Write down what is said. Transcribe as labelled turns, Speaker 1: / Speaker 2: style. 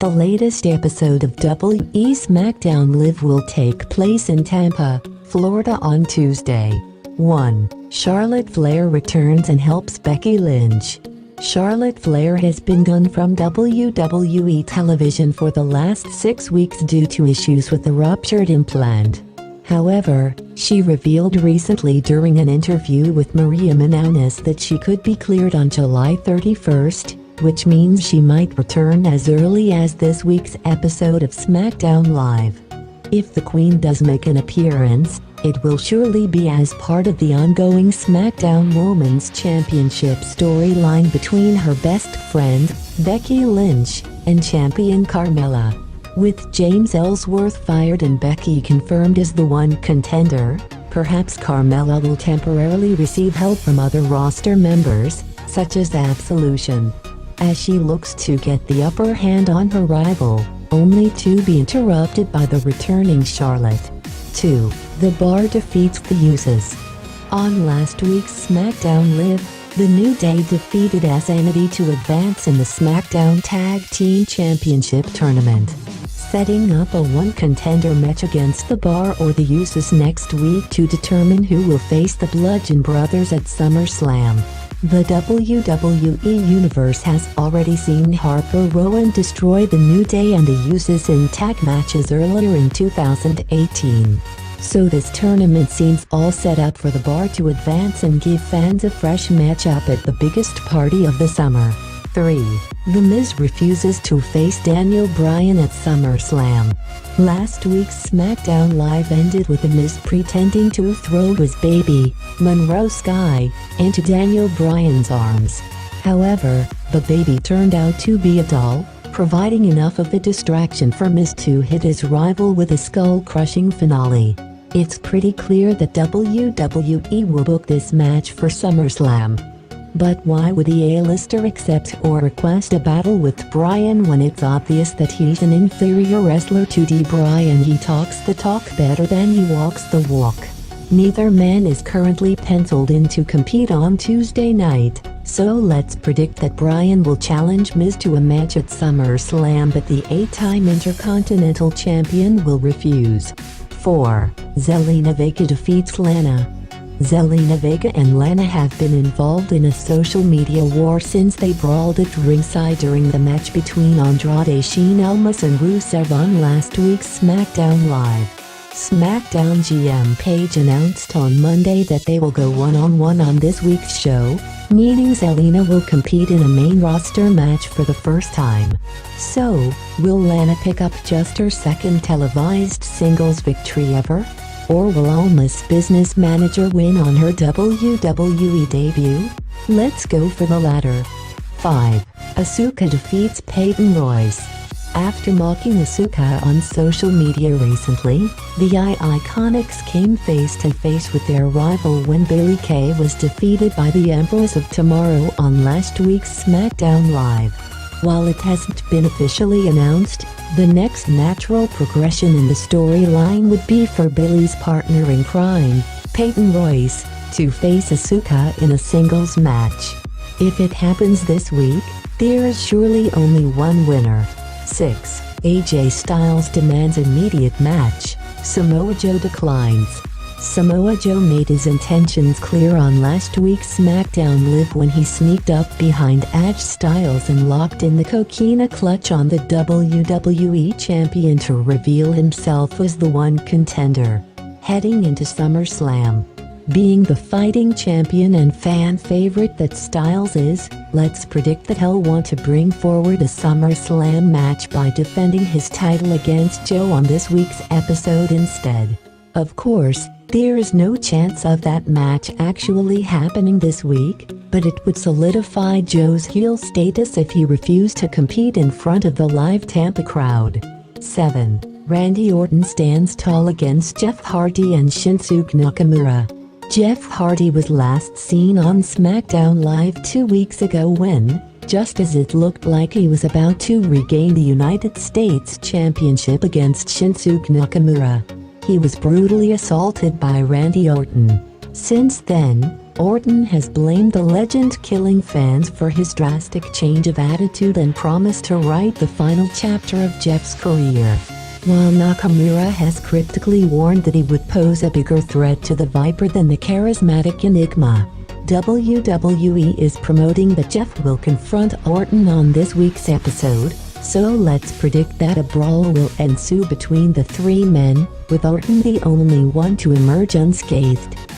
Speaker 1: The latest episode of WWE SmackDown Live will take place in Tampa, Florida on Tuesday. 1. Charlotte Flair returns and helps Becky Lynch. Charlotte Flair has been gone from WWE television for the last 6 weeks due to issues with a ruptured implant. However, she revealed recently during an interview with Mc Mahon that she could be cleared on July 31st, which means she might return as early as this week's episode of SmackDown Live. If the Queen does make an appearance, it will surely be as part of the ongoing SmackDown Women's Championship storyline between her best friend, Becky Lynch, and champion Carmella. With James Ellsworth fired and Becky confirmed as the one contender, perhaps Carmella will temporarily receive help from other roster members, such as Absolution, as she looks to get the upper hand on her rival, only to be interrupted by the returning Charlotte. 2. The Bar defeats the Usos. On last week's SmackDown Live, the New Day defeated Sanity to advance in the SmackDown Tag Team Championship tournament, setting up a one-contender match against the Bar or the Usos next week to determine who will face the Bludgeon Brothers at SummerSlam. The WWE Universe has already seen Harper Rowan destroy the New Day and the Usos in tag matches earlier in 2018. So this tournament seems all set up for the Bar to advance and give fans a fresh matchup at the biggest party of the summer. 3. The Miz refuses to face Daniel Bryan at SummerSlam. Last week's SmackDown Live ended with The Miz pretending to throw his baby, Monroe Sky, into Daniel Bryan's arms. However, the baby turned out to be a doll, providing enough of a distraction for Miz to hit his rival with a skull-crushing finale. It's pretty clear that WWE will book this match for SummerSlam. But why would the A-lister accept or request a battle with Bryan when it's obvious that he's an inferior wrestler to Bryan? He talks the talk better than he walks the walk. Neither man is currently penciled in to compete on Tuesday night, so let's predict that Bryan will challenge Miz to a match at SummerSlam, but the 8-time Intercontinental Champion will refuse. 4. Zelina Vega defeats Lana. Zelina Vega and Lana have been involved in a social media war since they brawled at ringside during the match between Andrade Cien Almas and Rusev on last week's SmackDown Live. SmackDown GM Paige announced on Monday that they will go one-on-one on this week's show, meaning Zelina will compete in a main roster match for the first time. So, will Lana pick up just her second televised singles victory ever? Or will Almas' business manager win on her WWE debut? Let's go for the latter. 5. Asuka defeats Peyton Royce. After mocking Asuka on social media recently, the Iconics came face-to-face with their rival when Bayley Kay was defeated by the Empress of Tomorrow on last week's SmackDown Live. While it hasn't been officially announced, the next natural progression in the storyline would be for Bayley's partner in crime, Peyton Royce, to face Asuka in a singles match. If it happens this week, there is surely only one winner. 6. AJ Styles demands immediate match. Samoa Joe declines. Samoa Joe made his intentions clear on last week's SmackDown Live when he sneaked up behind AJ Styles and locked in the Coquina clutch on the WWE Champion to reveal himself as the one contender. Heading into SummerSlam. Being the fighting champion and fan favorite that Styles is, let's predict that he'll want to bring forward a SummerSlam match by defending his title against Joe on this week's episode instead. Of course, there is no chance of that match actually happening this week, but it would solidify Joe's heel status if he refused to compete in front of the live Tampa crowd. 7. Randy Orton stands tall against Jeff Hardy and Shinsuke Nakamura. Jeff Hardy was last seen on SmackDown Live 2 weeks ago when, just as it looked like he was about to regain the United States Championship against Shinsuke Nakamura, he was brutally assaulted by Randy Orton. Since then, Orton has blamed the legend killing fans for his drastic change of attitude and promised to write the final chapter of Jeff's career. While Nakamura has cryptically warned that he would pose a bigger threat to the Viper than the charismatic Enigma, WWE is promoting that Jeff will confront Orton on this week's episode, so let's predict that a brawl will ensue between the three men, with Orton the only one to emerge unscathed.